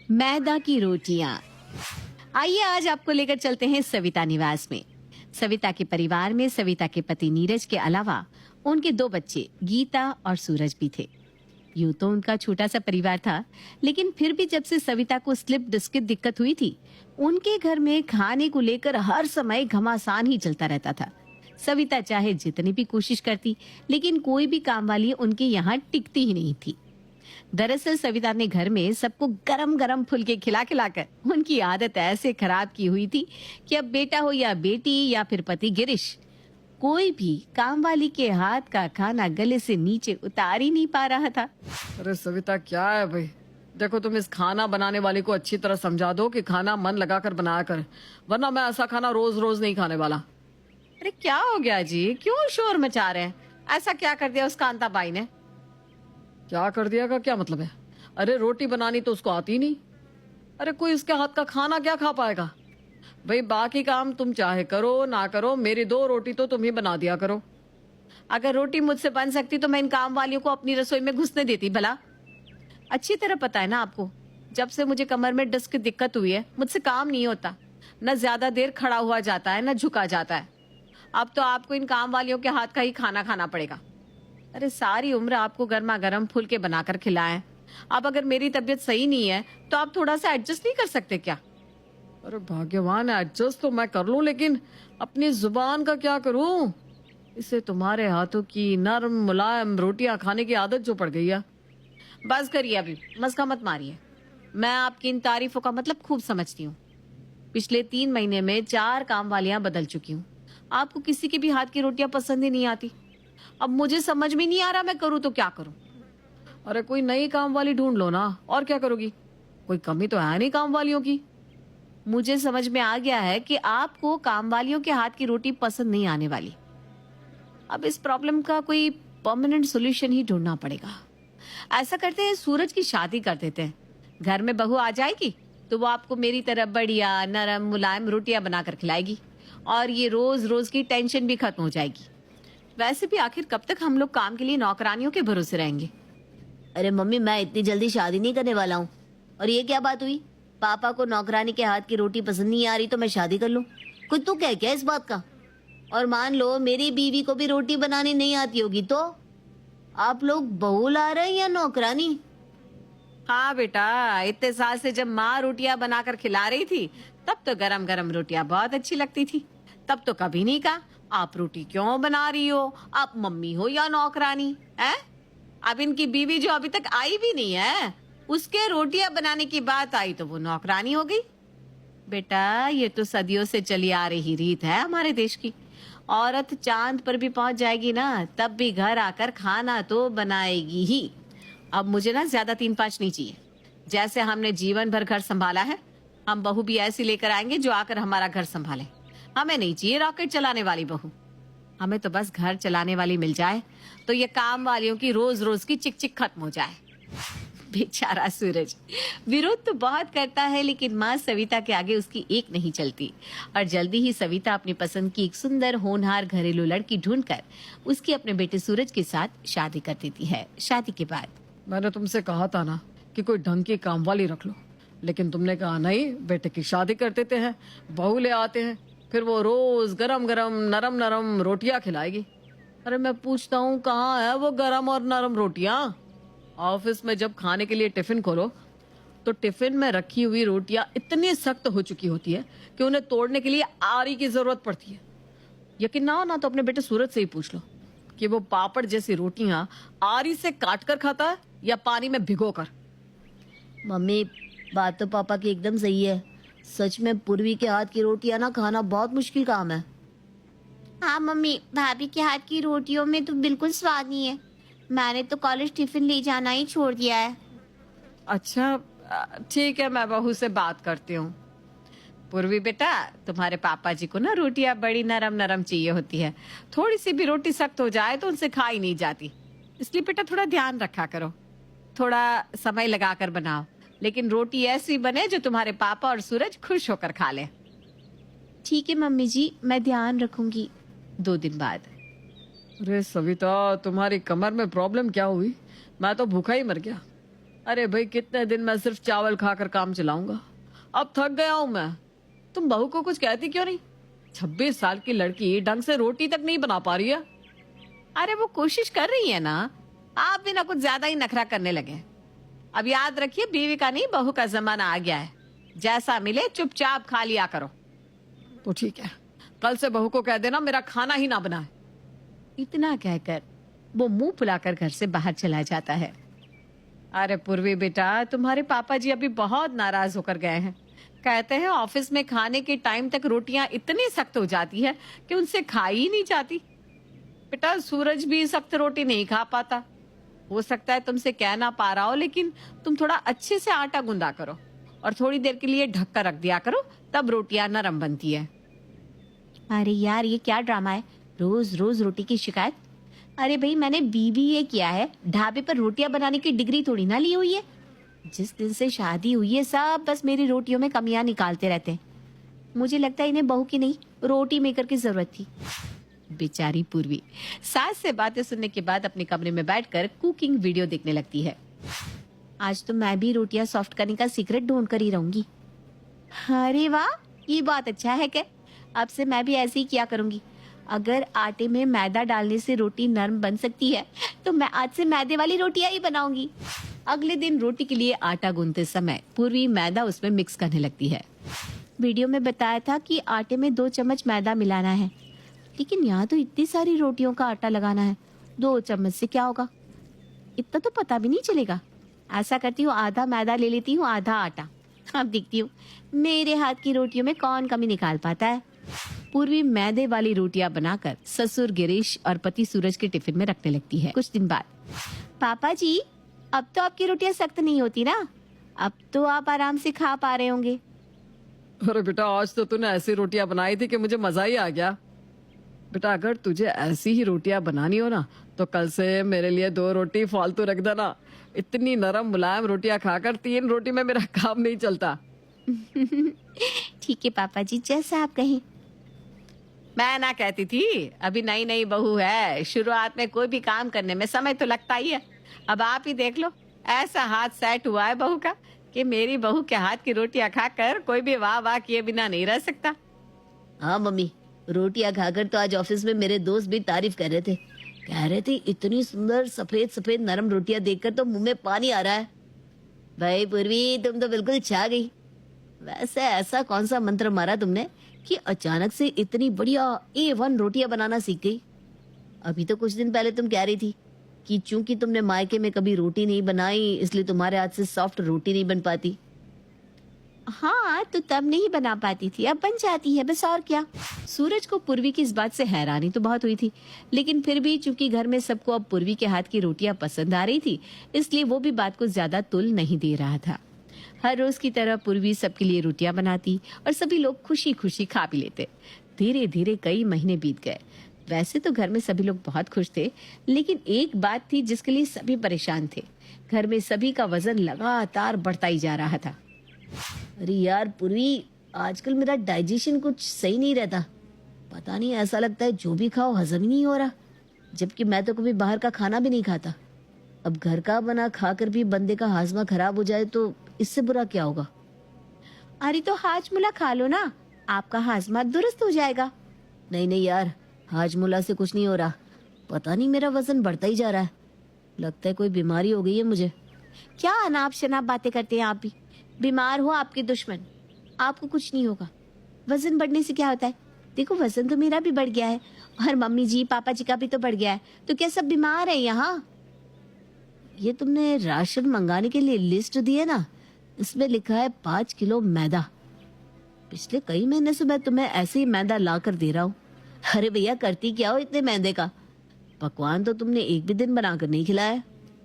मैदा की रोटियां। आइए आज आपको लेकर चलते हैं सविता निवास में। सविता के परिवार में सविता के पति नीरज के अलावा उनके दो बच्चे गीता और सूरज भी थे। यूं तो उनका छोटा सा परिवार था, लेकिन फिर भी जब से सविता को स्लिप डिस्क की दिक्कत हुई थी, उनके घर में खाने को लेकर हर समय घमासान ही चलता रहता था। सविता चाहे जितनी भी कोशिश करती, लेकिन कोई भी काम वाली उनके यहाँ टिकती ही नहीं थी। दरअसल सविता ने घर में सबको गरम गरम फुलके खिला खिलाकर उनकी आदत ऐसे खराब की हुई थी कि अब बेटा हो या बेटी या फिर पति गिरीश, कोई भी काम वाली के हाथ का खाना गले से नीचे उतार ही नहीं पा रहा था। अरे सविता क्या है भाई, देखो तुम इस खाना बनाने वाले को अच्छी तरह समझा दो कि खाना मन लगाकर बनाया कर, वरना मैं ऐसा खाना रोज रोज नहीं खाने वाला। अरे क्या हो गया जी, क्यों शोर मचा रहे हैं? ऐसा क्या कर दिया उस कांता बाई ने? क्या कर दिया का क्या मतलब है? अरे रोटी बनानी तो उसको आती नहीं। अरे कोई उसके हाथ का खाना क्या खा पाएगा भाई? बाकी काम तुम चाहे करो ना करो, मेरी 2 रोटी तो तुम ही बना दिया करो। अगर रोटी मुझसे बन सकती तो मैं इन काम वालियों को अपनी रसोई में घुसने देती भला। अच्छी तरह पता है ना आपको, जब से मुझे कमर में डिस्क की दिक्कत हुई है, मुझसे काम नहीं होता। न ज्यादा देर खड़ा हुआ जाता है, न झुका जाता है। अब तो आपको इन काम वालियों के हाथ का ही खाना खाना पड़ेगा। अरे सारी उम्र आपको गर्मा गर्म फुलके बनाकर खिलाएं। अब अगर मेरी तबीयत सही नहीं है तो आप थोड़ा सा एडजस्ट नहीं कर सकते क्या? अरे भाग्यवान है, एडजस्ट तो मैं कर लूं, लेकिन अपनी जुबान का क्या करूं? इसे तुम्हारे हाथों की नरम मुलायम रोटियां खाने की आदत जो पड़ गई है। बस करिए, अभी मस्का मत मारिए। मैं आपकी इन तारीफों का मतलब खूब समझती हूँ। पिछले 3 महीने में 4 काम वालियां बदल चुकी हूँ। आपको किसी की भी हाथ की रोटियां पसंद ही नहीं आती। अब मुझे समझ में नहीं आ रहा मैं करूँ तो क्या करूँ। अरे कोई नई काम वाली ढूंढ लो ना, और क्या करोगी? कोई कमी तो है नहीं काम वालियों की। मुझे समझ में आ गया है कि आपको काम वालियों के हाथ की रोटी पसंद नहीं आने वाली। अब इस प्रॉब्लम का कोई परमानेंट सॉल्यूशन ही ढूंढना पड़ेगा। ऐसा करते हैं, सूरज की शादी कर देते हैं। घर में बहू आ जाएगी तो वो आपको मेरी तरह बढ़िया नरम मुलायम रोटियां बनाकर खिलाएगी और ये रोज रोज की टेंशन भी खत्म हो जाएगी। वैसे भी आखिर कब तक हम लोग काम के लिए नौकरानियों के भरोसे रहेंगे? अरे मम्मी, मैं इतनी जल्दी शादी नहीं करने वाला हूँ। और ये क्या बात हुई? पापा को नौकरानी के हाथ की रोटी पसंद नहीं आ रही तो मैं शादी कर लूँ? कोई तू कह क्या इस बात का? और मान लो मेरी बीवी को भी रोटी बनानी नहीं आती होगी तो आप लोग बहू ला रहे हैं या नौकरानी? हाँ बेटा, इतने साल से जब माँ रोटियां बनाकर खिला रही थी तब तो गरम गरम रोटियां बहुत अच्छी लगती थी। तब तो कभी नहीं कहा आप रोटी क्यों बना रही हो, आप मम्मी हो या नौकरानी है। अब इनकी बीवी जो अभी तक आई भी नहीं है, उसके रोटियां बनाने की बात आई तो वो नौकरानी हो गई। बेटा ये तो सदियों से चली आ रही रीत है हमारे देश की। औरत चांद पर भी पहुंच जाएगी ना, तब भी घर आकर खाना तो बनाएगी ही। अब मुझे ना ज्यादा 3-5 नहीं चाहिए। जैसे हमने जीवन भर घर संभाला है, हम बहू भी ऐसी लेकर आएंगे जो आकर हमारा घर संभाले। हमें नहीं चाहिए रॉकेट चलाने वाली बहू। हमें तो बस घर चलाने वाली मिल जाए तो ये काम वालियों की रोज रोज की चिक चिक खत्म हो जाए। बेचारा सूरज विरोध तो बहुत करता है, लेकिन माँ सविता के आगे उसकी एक नहीं चलती। और जल्दी ही सविता अपनी पसंद की एक सुंदर होनहार घरेलू लड़की ढूंढकर उसकी अपने बेटे सूरज के साथ शादी कर देती है। शादी के बाद मैंने तुमसे कहा था ना कि कोई ढंग की काम वाली रख लो, लेकिन तुमने कहा नहीं, बेटे की शादी कर देते हैं, बहू ले आते हैं, फिर वो रोज गरम गरम नरम नरम रोटियां खिलाएगी। अरे मैं पूछता हूँ कहाँ है वो गरम और नरम रोटियां? ऑफिस में जब खाने के लिए टिफिन खोलो तो टिफिन में रखी हुई रोटियां इतनी सख्त हो चुकी होती है कि उन्हें तोड़ने के लिए आरी की जरूरत पड़ती है। यकीन ना हो ना तो अपने बेटे सूरज से ही पूछ लो कि वो पापड़ जैसी रोटियां आरी से काट कर खाता है या पानी में भिगो कर। मम्मी, बात तो पापा की एकदम सही है। सच में पूर्वी के हाथ की रोटियां ना खाना बहुत मुश्किल काम है। हाँ मम्मी, भाभी के हाथ की रोटियों में तो बिल्कुल स्वाद नहीं है। मैंने तो कॉलेज टिफिन ले जाना ही छोड़ दिया है। अच्छा ठीक है, मैं बहू से बात करती हूँ। पूर्वी बेटा, तुम्हारे पापा जी को ना रोटियां बड़ी नरम नरम चाहिए होती है। थोड़ी सी भी रोटी सख्त हो जाए तो उनसे खाई नहीं जाती। इसलिए बेटा थोड़ा ध्यान रखा करो, थोड़ा समय लगाकर बनाओ, लेकिन रोटी ऐसी बने जो तुम्हारे पापा और सूरज खुश होकर खा ले। ठीक है मम्मी जी, मैं ध्यान रखूंगी। 2 दिन बाद। अरे सविता, तुम्हारी कमर में प्रॉब्लम क्या हुई? मैं तो भूखा ही मर गया। अरे भाई कितने दिन मैं सिर्फ चावल खाकर काम चलाऊंगा, अब थक गया हूं मैं। तुम बहू को कुछ कहती क्यों नहीं? 26 साल की लड़की ढंग से रोटी तक नहीं बना पा रही है। अरे वो कोशिश कर रही है ना, आप भी ना कुछ ज्यादा ही नखरा करने लगे। अब याद रखिए, बीवी का नहीं बहू का जमाना आ गया है। जैसा मिले चुपचाप खा लिया करो। तो ठीक है, कल से बहू को कह देना मेरा खाना ही ना बनाए। इतना कहकर वो मुंह फुलाकर घर से बाहर चला जाता है। अरे पूर्वी बेटा, तुम्हारे पापा जी अभी बहुत नाराज होकर गए हैं। कहते हैं ऑफिस में खाने के टाइम तक रोटियां इतनी सख्त हो जाती है कि उनसे खाई ही नहीं जाती। बेटा सूरज भी सख्त रोटी नहीं खा पाता। हो सकता है तुमसे कह ना पा रहा हो, लेकिन तुम थोड़ा अच्छे से आटा गूंदा करो और थोड़ी देर के लिए ढक कर रख दिया करो, तब रोटियां नरम बनती है। अरे यार, ये क्या ड्रामा है, रोज रोज रोटी की शिकायत। अरे भाई, मैंने बीबीए किया है, ढाबे पर रोटियां बनाने की डिग्री थोड़ी ना ली हुई है। जिस दिन से शादी हुई है सब बस मेरी रोटियों में कमियां निकालते रहते हैं। मुझे लगता है इन्हें बहू की नहीं, रोटी मेकर की जरूरत थी। बेचारी पूर्वी सास से बातें सुनने के बाद अपने कमरे में बैठकर कुकिंग वीडियो देखने लगती है। आज तो मैं भी रोटियां सॉफ्ट करने का सीक्रेट ढूंढ कर ही रहूंगी। अरे वाह, ये बहुत अच्छा है। क्या अब से मैं भी ऐसे ही किया करूंगी। अगर आटे में मैदा डालने से रोटी नरम बन सकती है तो मैं आज से मैदे वाली रोटियां ही बनाऊंगी। अगले दिन रोटी के लिए आटा गूंथते समय पूर्वी मैदा उसमें मिक्स करने लगती है। वीडियो में बताया था कि आटे में 2 चम्मच मैदा मिलाना है, लेकिन यहाँ तो इतनी सारी रोटियों का आटा लगाना है। 2 चम्मच से क्या होगा, इतना तो पता भी नहीं चलेगा। ऐसा करती हूँ, आधा मैदा ले लेती हूँ, आधा आटा। अब देखती हूँ मेरे हाथ की रोटियों में कौन कमी निकाल पाता है। पूर्वी मैदे वाली रोटियां बनाकर ससुर गिरीश और पति सूरज के टिफिन में रखने लगती है। कुछ दिन बाद, पापा जी, अब तो आपकी रोटियां सख्त नहीं होती ना, अब तो आप आराम से खा पा रहे होंगे। अरे बेटा, आज तो तूने ऐसी रोटियां बनाई थी कि मुझे मजा ही आ गया। बेटा, अगर तुझे ऐसी ही रोटियां बनानी हो ना तो कल से मेरे लिए 2 रोटी फालतू रख देना। इतनी नरम मुलायम रोटियां खाकर 3 रोटी में मेरा काम नहीं चलता। ठीक है पापा जी, जैसा आप कहें। मैं ना कहती थी, अभी नई नई बहू है, शुरुआत में कोई भी काम करने में समय तो लगता ही है। अब आप ही देख लो, ऐसा हाथ सेट हुआ है बहू का कि मेरी बहू के हाथ की रोटियां खाकर कोई भी वाह वाह किए बिना नहीं रह सकता। हाँ मम्मी, रोटियां खाकर तो आज ऑफिस में मेरे दोस्त भी तारीफ कर रहे थे। कह रहे थे इतनी सुंदर सफेद सफेद नरम रोटियां देखकर तो मुंह में पानी आ रहा है। भाई पूर्वी, तुम तो बिल्कुल छा गई। वैसे ऐसा कौन सा मंत्र मारा तुमने कि अचानक से इतनी बढ़िया A1 रोटियां बनाना सीख गई? अभी तो कुछ दिन पहले तुम कह रही थी कि चूंकि तुमने मायके में कभी रोटी नहीं बनाई इसलिए तुम्हारे हाथ से सॉफ्ट रोटी नहीं बन पाती। हाँ, तो तब नहीं बना पाती थी, अब बन जाती है, बस और क्या। सूरज को पूर्वी की इस बात से हैरानी तो बहुत हुई थी, लेकिन फिर भी चूंकि घर में सबको अब पूर्वी के हाथ की रोटियां पसंद आ रही थी, इसलिए वो भी बात को ज्यादा तुल नहीं दे रहा था। हर रोज की तरह पूर्वी सबके लिए रोटियां बनाती और सभी लोग खुशी खुशी खा भी लेते। धीरे धीरे कई महीने बीत गए। वैसे तो घर में सभी लोग बहुत खुश थे, लेकिन एक बात थी जिसके लिए सभी परेशान थे। घर में सभी का वजन लगातार बढ़ता ही जा रहा था। अरे यार पूर्वी, आजकल मेरा डाइजेशन कुछ सही नहीं रहता। पता नहीं, ऐसा लगता है जो भी खाओ हजम ही नहीं हो रहा, जबकि मैं तो कभी बाहर का खाना भी नहीं खाता। अब घर का बना खाकर भी बंदे का हाजमा खराब हो जाए तो इससे बुरा क्या होगा। अरे तो हाजमुला खा लो ना, आपका हाजमा दुरुस्त हो जाएगा। नहीं नहीं यार, हाजमुला से कुछ नहीं हो रहा। पता नहीं मेरा वजन बढ़ता ही जा रहा है। लगता है कोई बीमारी हो गई है मुझे। क्या अनाप शनाप बातें करते हैं आप भी। बीमार हो आपके दुश्मन, आपको कुछ नहीं होगा। वजन बढ़ने से क्या होता है? देखो, वजन तो मेरा भी बढ़ गया है और मम्मी जी पापा जी का भी तो बढ़ गया है, तो क्या सब बीमार है यहाँ? ये तुमने राशन मंगाने के लिए लिस्ट दी है ना, इसमें लिखा है 5 किलो मैदा। पिछले कई महीने से मैं तुम्हें ऐसे ही मैदा ला कर दे रहा हूँ। अरे भैया, करती क्या हो इतने मैदे का? पकवान तो तुमने एक भी दिन बनाकर नहीं खिलाया।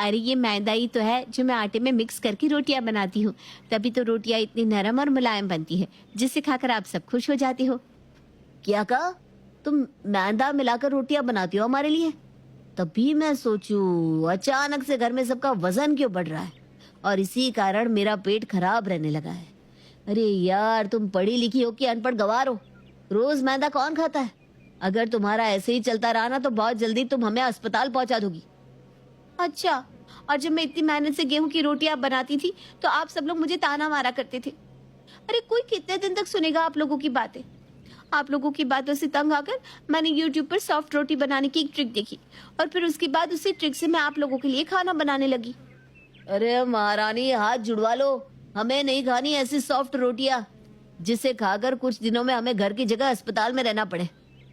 अरे ये मैदा ही तो है जो मैं आटे में मिक्स करके रोटियां बनाती हूँ, तभी तो रोटियां इतनी नरम और मुलायम बनती है, जिसे खाकर आप सब खुश हो जाते हो। क्या कहा? तुम मैदा मिलाकर रोटियां बनाती हो हमारे लिए? तभी मैं सोचूं अचानक से घर में सबका वजन क्यों बढ़ रहा है, और इसी कारण मेरा पेट खराब रहने लगा है। अरे यार, तुम पढ़ी लिखी हो कि अनपढ़ गवार हो? रोज मैदा कौन खाता है? अगर तुम्हारा ऐसे ही चलता रहा ना तो बहुत जल्दी तुम हमें अस्पताल पहुंचा दोगी। अच्छा, और जब मैं इतनी मेहनत से गेहूं की रोटियां बनाती थी तो आप सब लोग मुझे ताना मारा करते थे। अरे कोई कितने दिन तक सुनेगा आप लोगों की बातें। आप लोगों की बातों से तंग आकर मैंने YouTube पर सॉफ्ट रोटी बनाने की एक ट्रिक देखी और फिर उसके बाद उसी ट्रिक से मैं आप लोगों के लिए खाना बनाने लगी। अरे महारानी, हाथ जुड़वा लो, हमें नहीं खानी ऐसी सॉफ्ट रोटियां जिसे खाकर कुछ दिनों में हमें घर की जगह अस्पताल में रहना पड़े।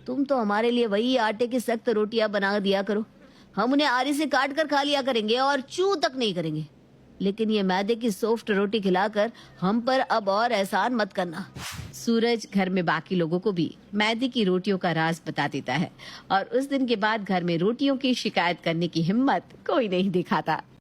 तुम तो हमारे लिए वही आटे की सख्त रोटियां बना दिया करो, हम उन्हें आरी से काट कर खा लिया करेंगे और चू तक नहीं करेंगे। लेकिन ये मैदे की सॉफ्ट रोटी खिलाकर हम पर अब और एहसान मत करना। सूरज घर में बाकी लोगों को भी मैदे की रोटियों का राज बता देता है और उस दिन के बाद घर में रोटियों की शिकायत करने की हिम्मत कोई नहीं दिखाता।